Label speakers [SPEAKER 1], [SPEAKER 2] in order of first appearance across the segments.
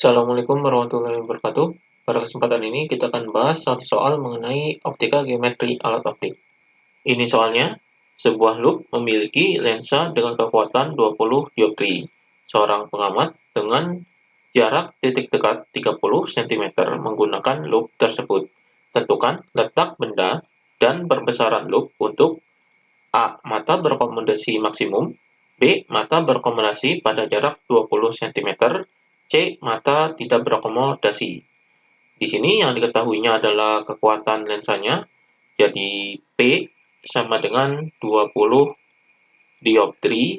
[SPEAKER 1] Assalamualaikum warahmatullahi wabarakatuh. Pada kesempatan ini kita akan bahas satu soal mengenai optika geometri alat optik. Ini soalnya, sebuah loop memiliki lensa dengan kekuatan 20 dioptri. Seorang pengamat dengan jarak titik dekat 30 cm menggunakan loop tersebut. Tentukan letak benda dan perbesaran loop untuk A. Mata berkomodasi maksimum. B. Mata berkomodasi pada jarak 20 cm. C. Mata tidak berakomodasi. Di sini yang diketahuinya adalah kekuatan lensanya. Jadi P sama dengan 20 dioptri.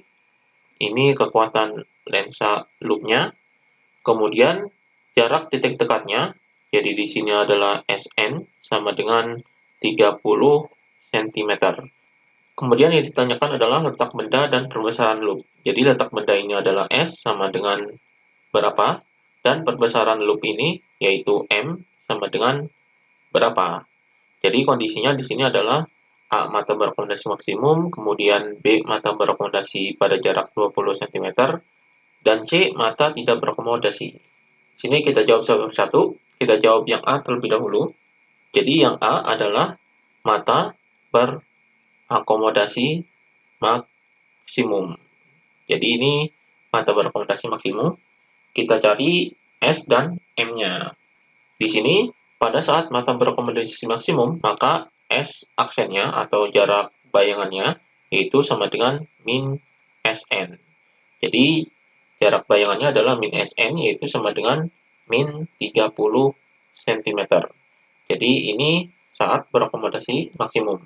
[SPEAKER 1] Ini kekuatan lensa loopnya. Kemudian jarak titik dekatnya. Jadi di sini adalah Sn sama dengan 30 cm. Kemudian yang ditanyakan adalah letak benda dan perbesaran loop. Jadi letak benda ini adalah S sama dengan berapa, dan perbesaran loop ini yaitu M sama dengan berapa. Jadi kondisinya di sini adalah A. Mata berakomodasi maksimum, kemudian B. Mata berakomodasi pada jarak 20 cm, dan C. Mata tidak berakomodasi. Di sini kita jawab satu persatu. Kita jawab yang A terlebih dahulu. Jadi yang A adalah mata berakomodasi maksimum. Jadi ini mata berakomodasi maksimum. Kita cari S dan M-nya. Di sini, pada saat mata berakomodasi maksimum, maka S aksennya atau jarak bayangannya yaitu sama dengan min Sn. Jadi, jarak bayangannya adalah min Sn yaitu sama dengan min 30 cm. Jadi, ini saat berakomodasi maksimum.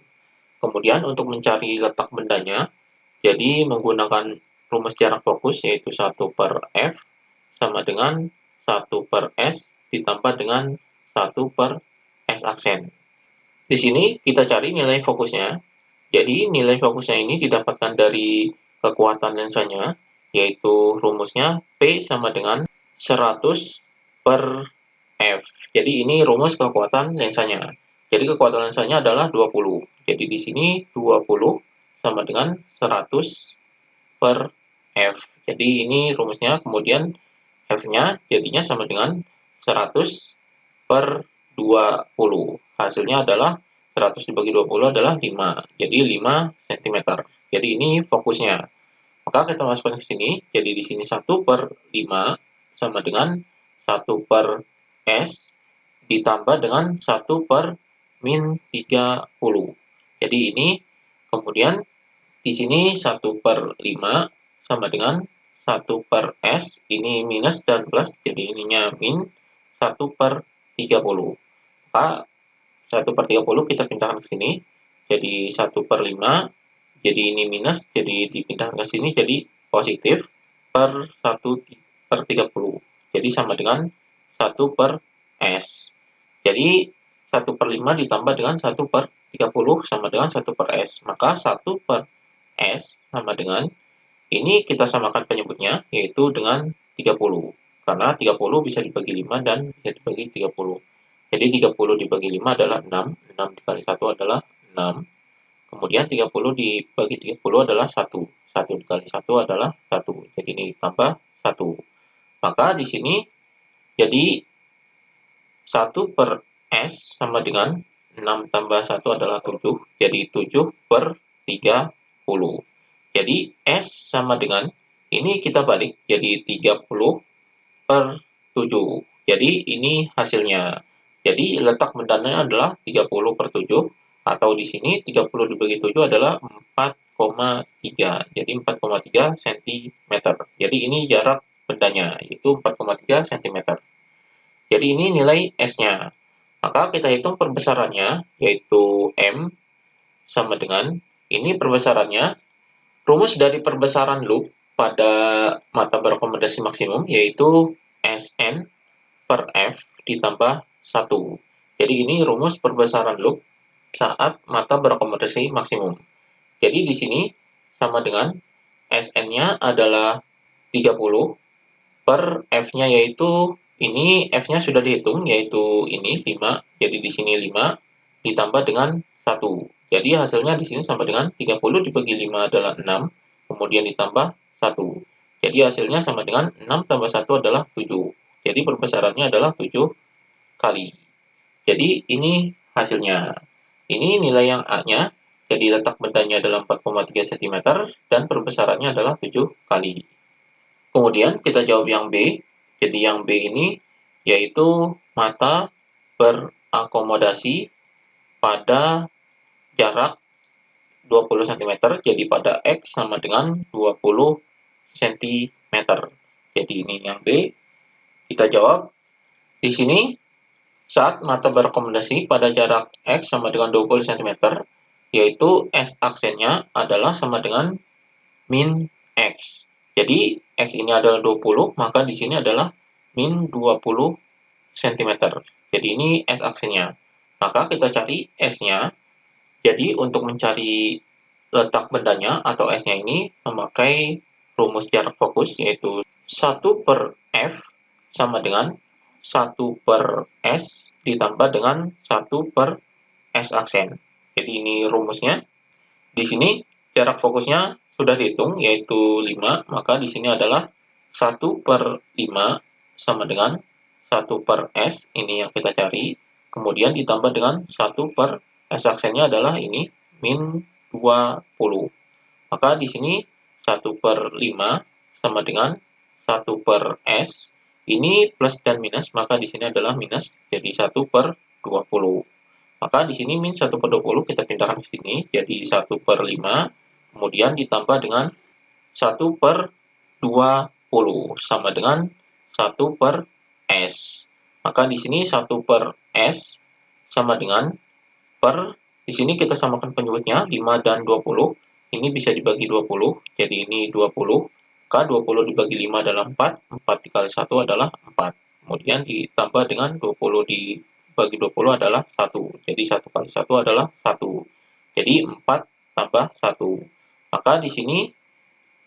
[SPEAKER 1] Kemudian, untuk mencari letak bendanya, jadi menggunakan rumus jarak fokus yaitu 1/f sama dengan 1/s ditambah dengan 1/s aksen. Di sini kita cari nilai fokusnya. Jadi nilai fokusnya ini didapatkan dari kekuatan lensanya, yaitu rumusnya P sama dengan 100/f. Jadi ini rumus kekuatan lensanya. Jadi kekuatan lensanya adalah 20. Jadi di sini 20 sama dengan 100/f. Jadi ini rumusnya, kemudian F-nya jadinya sama dengan 100/20. Hasilnya adalah 100 dibagi 20 adalah 5. Jadi 5 cm. Jadi ini fokusnya. Maka kita masukkan ke sini. Jadi di sini 1/5 sama dengan 1/s ditambah dengan 1/-30. Jadi ini kemudian di sini 1/5 sama dengan 1/s, ini minus dan plus, jadi ininya min 1/30. Maka 1/30 kita pindahkan ke sini, jadi 1/5, jadi ini minus, jadi dipindahkan ke sini, jadi positif per 1/30. Jadi sama dengan 1/s. Jadi 1/5 ditambah dengan 1/30 sama dengan 1/s. Maka 1/s sama dengan, ini kita samakan penyebutnya, yaitu dengan 30. Karena 30 bisa dibagi 5 dan bisa dibagi 30. Jadi 30 dibagi 5 adalah 6. 6 dikali 1 adalah 6. Kemudian 30 dibagi 30 adalah 1. 1 dikali 1 adalah 1. Jadi ini ditambah 1. Maka di sini jadi 1/s sama dengan 6 tambah 1 adalah 7. Jadi 7/30. Jadi S sama dengan, ini kita balik jadi 30/7. Jadi ini hasilnya. Jadi letak bendanya adalah 30/7, atau di sini 30 dibagi 7 adalah 4,3. Jadi 4,3 cm. Jadi ini jarak bendanya, yaitu 4,3 cm. Jadi ini nilai S-nya. Maka kita hitung perbesarannya, yaitu M sama dengan, ini perbesarannya, rumus dari perbesaran loop pada mata berakomodasi maksimum yaitu Sn per F ditambah 1. Jadi ini rumus perbesaran loop saat mata berakomodasi maksimum. Jadi di sini sama dengan Sn-nya adalah 30 per F-nya, yaitu ini F-nya sudah dihitung, yaitu ini 5. Jadi di sini 5 ditambah dengan 1. Jadi hasilnya di sini sama dengan 30 dibagi 5 adalah 6, kemudian ditambah 1. Jadi hasilnya sama dengan 6 tambah 1 adalah 7. Jadi perbesarannya adalah 7 kali. Jadi ini hasilnya. Ini nilai yang A-nya, jadi letak bendanya adalah 4,3 cm dan perbesarannya adalah 7 kali. Kemudian kita jawab yang B. Jadi yang B ini yaitu mata berakomodasi pada jarak 20 cm, jadi pada X sama dengan 20 cm. Jadi ini yang B. Kita jawab di sini. Saat mata berakomodasi pada jarak X sama dengan 20 cm, yaitu S aksennya adalah sama dengan min X. Jadi, X ini adalah 20, maka di sini adalah min 20 cm. Jadi, ini S aksennya. Maka kita cari S-nya. Jadi, untuk mencari letak bendanya atau S-nya ini memakai rumus jarak fokus, yaitu 1/F sama dengan 1/S ditambah dengan 1/S aksen. Jadi ini rumusnya. Di sini jarak fokusnya sudah dihitung, yaitu 5, maka di sini adalah 1/5 sama dengan 1/S, ini yang kita cari. Kemudian ditambah dengan 1/S aksennya adalah ini, min 20. Maka di sini 1/5 sama dengan 1/S. Ini plus dan minus, maka di sini adalah minus, jadi 1/20. Maka di sini min 1/20 kita pindahkan ke sini, jadi 1/5, kemudian ditambah dengan 1/20 sama dengan 1/S. Maka di sini 1/S sama dengan di sini kita samakan penyebutnya 5 dan 20. Ini bisa dibagi 20, jadi ini 20. Maka 20 dibagi 5 adalah 4, 4 dikali 1 adalah 4. Kemudian ditambah dengan 20 dibagi 20 adalah 1. Jadi 1 kali 1 adalah 1. Jadi 4 tambah 1. Maka di sini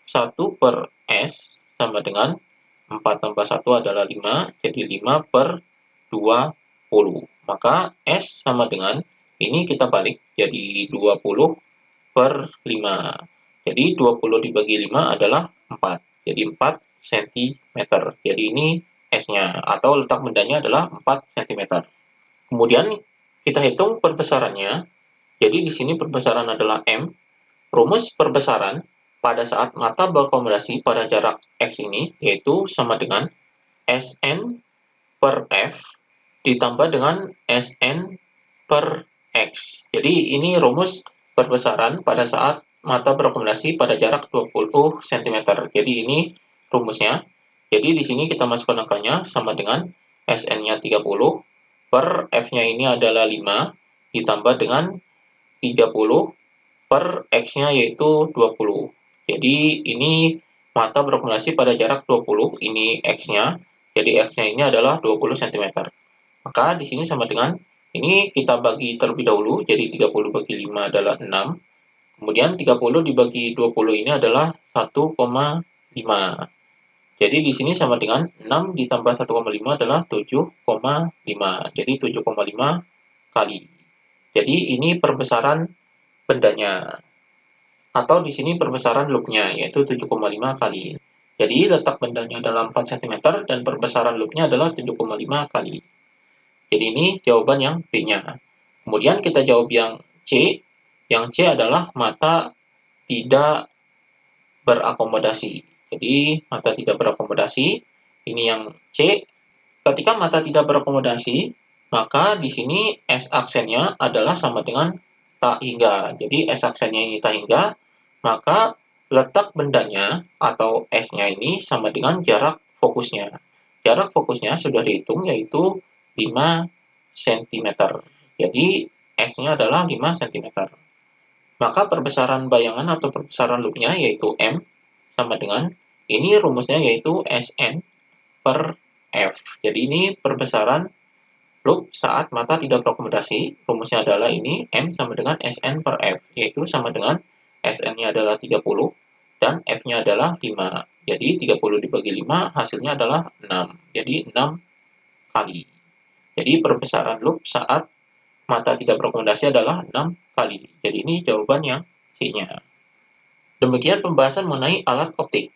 [SPEAKER 1] 1/S sama dengan 4 tambah 1 adalah 5, jadi 5/20. Maka S sama dengan, ini kita balik, jadi 20/5. Jadi 20 dibagi 5 adalah 4. Jadi 4 cm. Jadi ini S-nya atau letak bendanya adalah 4 cm. Kemudian kita hitung perbesarannya. Jadi di sini perbesaran adalah M. Rumus perbesaran pada saat mata berakomodasi pada jarak X ini yaitu sama dengan Sn/F ditambah dengan Sn/X. Jadi ini rumus perbesaran pada saat mata berakomodasi pada jarak 20 cm. Jadi ini rumusnya. Jadi di sini kita masukkan angkanya sama dengan Sn-nya 30 per F-nya ini adalah 5 ditambah dengan 30 per X-nya yaitu 20. Jadi ini mata berakomodasi pada jarak 20, ini X-nya. Jadi X-nya ini adalah 20 cm. Maka di sini sama dengan, ini kita bagi terlebih dahulu, jadi 30 bagi 5 adalah 6. Kemudian 30 dibagi 20 ini adalah 1,5. Jadi di sini sama dengan 6 ditambah 1,5 adalah 7,5. Jadi 7,5 kali. Jadi ini perbesaran bendanya. Atau di sini perbesaran loopnya, yaitu 7,5 kali. Jadi letak bendanya adalah 4 cm dan perbesaran loopnya adalah 7,5 kali. Jadi ini jawaban yang B-nya. Kemudian kita jawab yang C. Yang C adalah mata tidak berakomodasi. Jadi mata tidak berakomodasi, ini yang C. Ketika mata tidak berakomodasi, maka di sini S aksennya adalah sama dengan tak hingga. Jadi S aksennya ini tak hingga, maka letak bendanya atau S-nya ini sama dengan jarak fokusnya. Jarak fokusnya sudah dihitung yaitu 5 cm. Jadi S-nya adalah 5 cm. Maka perbesaran bayangan atau perbesaran loopnya yaitu M sama dengan, ini rumusnya yaitu Sn/F. Jadi ini perbesaran loop saat mata tidak berakomodasi. Rumusnya adalah ini, M sama dengan Sn/F, yaitu sama dengan Sn-nya adalah 30 dan F-nya adalah 5. Jadi 30 dibagi 5 hasilnya adalah 6. Jadi 6 kali. Jadi perbesaran loop saat mata tidak berakomodasi adalah 6 kali. Jadi ini jawaban yang C-nya. Demikian pembahasan mengenai alat optik.